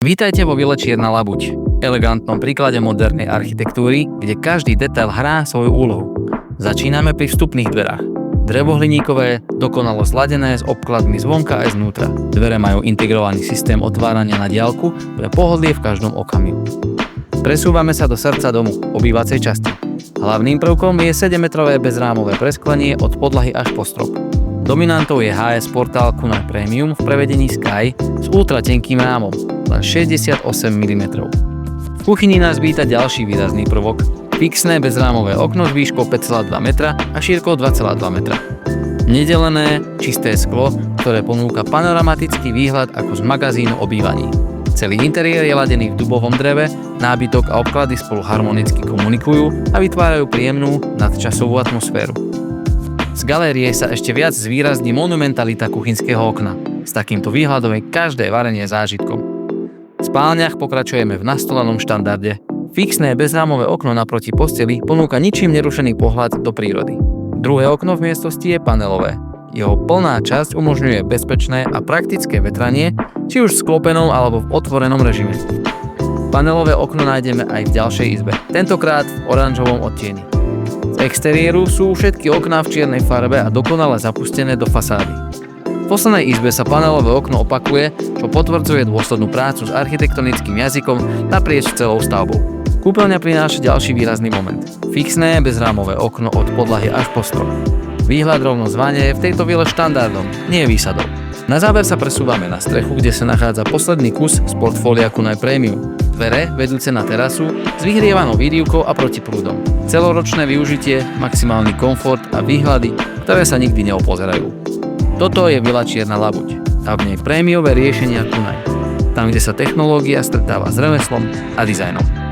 Vítajte vo vile Čierna Labuť, elegantnom príklade modernej architektúry, kde každý detail hrá svoju úlohu. Začíname pri vstupných dverách. Drevohliníkové, dokonalo sladené s obkladmi zvonka aj znútra. Dvere majú integrovaný systém otvárania na diaľku pre pohodlie v každom okamihu. Presúvame sa do srdca domu, obývacej časti. Hlavným prvkom je 7-metrové bezrámové presklenie od podlahy až po strop. Dominantou je HS portál Kunai Premium v prevedení Sky s ultra tenkým rámom, len 68 mm. V kuchyni nás víta ďalší výrazný prvok, fixné bezrámové okno s výškou 5,2 m a šírkou 2,2 m. Nedelené, čisté sklo, ktoré ponúka panoramatický výhľad ako z magazínu obývaní. Celý interiér je ladený v dubovom dreve, nábytok a obklady spolu harmonicky komunikujú a vytvárajú príjemnú nadčasovú atmosféru. Z galérie sa ešte viac zvýrazní monumentalita kuchynského okna. S takýmto výhľadom je každé varenie zážitkom. V spálniach pokračujeme v nastolenom štandarde. Fixné bezrámové okno naproti posteli ponúka ničím nerušený pohľad do prírody. Druhé okno v miestnosti je panelové. Jeho plná časť umožňuje bezpečné a praktické vetranie, či už v sklopenom alebo v otvorenom režime. Panelové okno nájdeme aj v ďalšej izbe, tentokrát v oranžovom odtieni. Z exteriéru sú všetky okná v čiernej farbe a dokonale zapustené do fasády. V poslednej izbe sa panelové okno opakuje, čo potvrdzuje dôslednú prácu s architektonickým jazykom naprieč celou stavbou. Kúpeľňa prináša ďalší výrazný moment. Fixné bezrámové okno od podlahy až po strop. Výhľad rovno z vane je v tejto vile štandardom, nie výsadou. Na záver sa presúvame na strechu, kde sa nachádza posledný kus z portfólia Kunai Premium. Dvere vedúce na terasu s vyhrievanou výrivkou a protiprúdom. Celoročné využitie, maximálny komfort a výhľady, ktoré sa nikdy neopozerajú. Toto je vila Čierna Labuť a v nej prémiové riešenia Kunai. Tam, kde sa technológia stretáva s remeslom a dizajnom.